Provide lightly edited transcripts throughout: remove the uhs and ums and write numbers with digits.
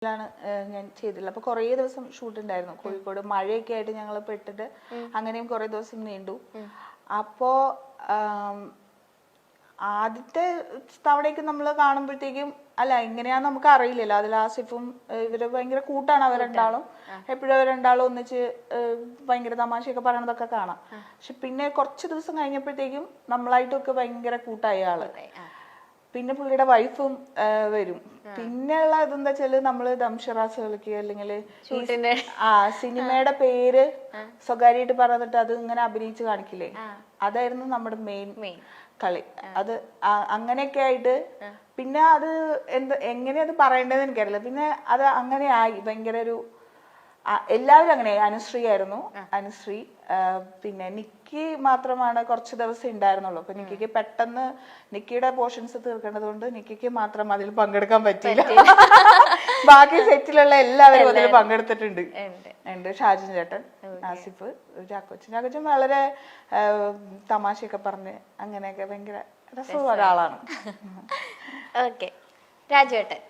ാണ് ഞാൻ ചെയ്തില്ല. അപ്പൊ കുറേ ദിവസം ഷൂട്ട് ഉണ്ടായിരുന്നു കോഴിക്കോട്. മഴയൊക്കെ ആയിട്ട് ഞങ്ങൾ പെട്ടിട്ട് അങ്ങനെയും കുറെ ദിവസം നീണ്ടു. അപ്പോ ആദ്യത്തെ തവണയ്ക്ക് നമ്മൾ കാണുമ്പോഴത്തേക്കും അല്ല എങ്ങനെയാന്ന് നമുക്ക് അറിയില്ലല്ലോ. അതിൽ ആസിഫും ഇവര് ഭയങ്കര കൂട്ടാണ്. അവർ രണ്ടാളും എപ്പോഴും അവർ രണ്ടാളും ഒന്നിച്ച് ഭയങ്കര തമാശയൊക്കെ പറയണതൊക്കെ കാണാം. പക്ഷെ പിന്നെ കുറച്ച് ദിവസം കഴിഞ്ഞപ്പോഴത്തേക്കും നമ്മളായിട്ടൊക്കെ ഭയങ്കര കൂട്ടായ ആള്. പിന്നെ പുള്ളിയുടെ വൈഫും വരും. പിന്നെയുള്ള ഇതെന്താ വെച്ചാല് നമ്മള് ദംഷറാസ് കളിക്കുക, അല്ലെങ്കിൽ സിനിമയുടെ പേര് സ്വകാര്യമായിട്ട് പറഞ്ഞിട്ട് അത് ഇങ്ങനെ അഭിനയിച്ച് കാണിക്കില്ലേ, അതായിരുന്നു നമ്മുടെ മെയിൻ കളി. അത് അങ്ങനെയൊക്കെ ആയിട്ട് പിന്നെ അത് എങ്ങനെയാ അത് പറയേണ്ടതെന്ന് എനിക്കറിയില്ല. പിന്നെ അത് അങ്ങനെ ആയി ഭയങ്കര ഒരു എല്ലാവരും അങ്ങനെ. അനുശ്രീ ആയിരുന്നു, അനുശ്രീ. പിന്നെ നിക്കി മാത്രമാണ് കുറച്ച് ദിവസം ഉണ്ടായിരുന്നുള്ളൂ. അപ്പൊ നിക്കിക്ക് പെട്ടെന്ന് നിക്കിയുടെ പോർഷൻസ് തീർക്കേണ്ടത് കൊണ്ട് നിക്കിക്ക് മാത്രം അതിൽ പങ്കെടുക്കാൻ പറ്റില്ല. ബാക്കി സെറ്റിലുള്ള എല്ലാവരും അതിൽ പങ്കെടുത്തിട്ടുണ്ട്. ഷാജിൻ ചേട്ടൻ, ആസിഫ്, ചാക്കോച്ചൻ വളരെ തമാശയൊക്കെ പറഞ്ഞ് അങ്ങനെയൊക്കെ ഭയങ്കര രസമുള്ള ഒരാളാണ്. രാജുവേട്ടൻ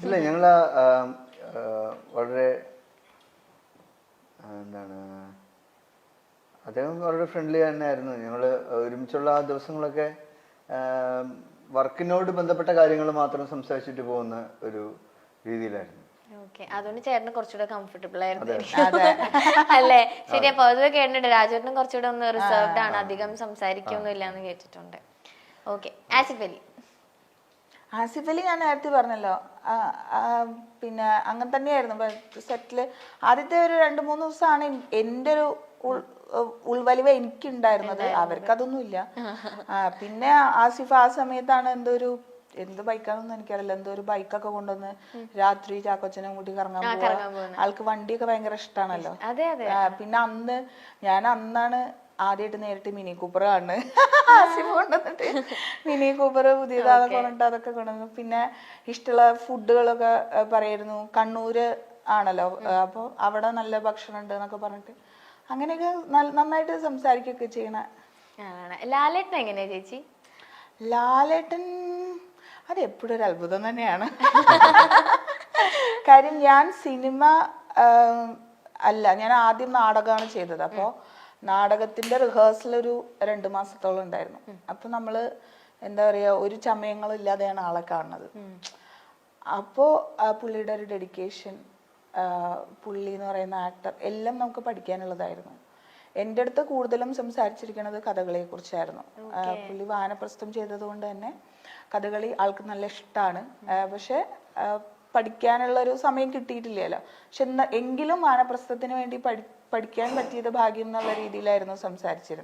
ഇല്ല, ഞങ്ങള് വളരെ എന്താണ്, അദ്ദേഹം വളരെ ഫ്രണ്ട്ലി തന്നെയായിരുന്നു. ഞങ്ങൾ ഒരുമിച്ചുള്ള ആ ദിവസങ്ങളൊക്കെ വർക്കിനോട് ബന്ധപ്പെട്ട കാര്യങ്ങൾ മാത്രം സംസാരിച്ചിട്ട് പോകുന്ന ഒരു രീതിയിലായിരുന്നു. അതുകൊണ്ട് ചേട്ടന് കുറച്ചുകൂടെ കംഫർട്ടബിൾ ആയിരുന്നു അല്ലേ? ശരിയാ. പൊതുവെ കേട്ടിട്ടുണ്ട് രാജുവേട്ടനും കുറച്ചുകൂടെ ഒന്ന് റിസർവ്ഡ് ആണ്, അധികം സംസാരിക്കൊന്നും ഇല്ല എന്ന് കേട്ടിട്ടുണ്ട്. ആസിഫ് അലി ഞാൻ നേരത്തെ പറഞ്ഞല്ലോ, പിന്നെ അങ്ങനെ തന്നെയായിരുന്നു സെറ്റില്. ആദ്യത്തെ ഒരു 2-3 ദിവസമാണ് എൻ്റെ ഒരു ഉൾവലിവ് എനിക്കുണ്ടായിരുന്നത്. അവർക്കതൊന്നും ഇല്ല. പിന്നെ ആസിഫ് ആ സമയത്താണ് എന്ത് ബൈക്കാണെന്ന് എനിക്കറിയില്ല, എന്തോ ഒരു ബൈക്കൊക്കെ കൊണ്ടുവന്ന് രാത്രി ചാക്കോച്ചനും കൂട്ടി കറങ്ങാൻ പോവാ. ആൾക്ക് വണ്ടിയൊക്കെ ഭയങ്കര ഇഷ്ടമാണല്ലോ. പിന്നെ അന്നാണ് ആദ്യമായിട്ട് നേരിട്ട് മിനി കൂപ്പർ കാണുന്നത്. ആസിഫ് കൊണ്ടുവന്നിട്ട് മിനി കൂപ്പർ പുതിയതാതൊക്കെ കൊണ്ടിട്ട് അതൊക്കെ കൊണ്ടുവന്നു. പിന്നെ ഇഷ്ടമുള്ള ഫുഡുകളൊക്കെ പറയായിരുന്നു. കണ്ണൂര് ആണല്ലോ, അപ്പൊ അവിടെ നല്ല ഭക്ഷണം ഉണ്ട് എന്നൊക്കെ പറഞ്ഞിട്ട് അങ്ങനെയൊക്കെ നന്നായിട്ട് സംസാരിക്കുകയൊക്കെ ചെയ്യണ. ലാലേട്ടൻ എങ്ങനെയാ ചേച്ചി? ലാലേട്ടൻ അത് എപ്പോഴും ഒരു അത്ഭുതം തന്നെയാണ്. കാര്യം ഞാൻ സിനിമ അല്ല, ഞാൻ ആദ്യം നാടകമാണ് ചെയ്തത്. അപ്പോൾ നാടകത്തിന്റെ റിഹേഴ്സൽ ഒരു 2 മാസത്തോളം ഉണ്ടായിരുന്നു. അപ്പൊ നമ്മള് എന്താ പറയാ, ഒരു ചമയങ്ങളും ഇല്ലാതെയാണ് ആളെ കാണുന്നത്. അപ്പോ പുള്ളിയുടെ ഒരു ഡെഡിക്കേഷൻ, പുള്ളി എന്ന് പറയുന്ന ആക്ടർ, എല്ലാം നമുക്ക് പഠിക്കാനുള്ളതായിരുന്നു. എൻ്റെ അടുത്ത് കൂടുതലും സംസാരിച്ചിരിക്കുന്നത് കഥകളിയെ കുറിച്ചായിരുന്നു. പുള്ളി വാനപ്രസ്ഥം ചെയ്തത് കൊണ്ട് തന്നെ കഥകളി ആൾക്ക് നല്ല ഇഷ്ടമാണ്. പക്ഷെ പഠിക്കാനുള്ള ഒരു സമയം കിട്ടിയിട്ടില്ലല്ലോ. പക്ഷെ എങ്കിലും വാനപ്രസ്ഥത്തിന് വേണ്ടി പഠിക്കാൻ പറ്റിയത് ഭാഗ്യം എന്നുള്ള രീതിയിലായിരുന്നു സംസാരിച്ചിരുന്നത്.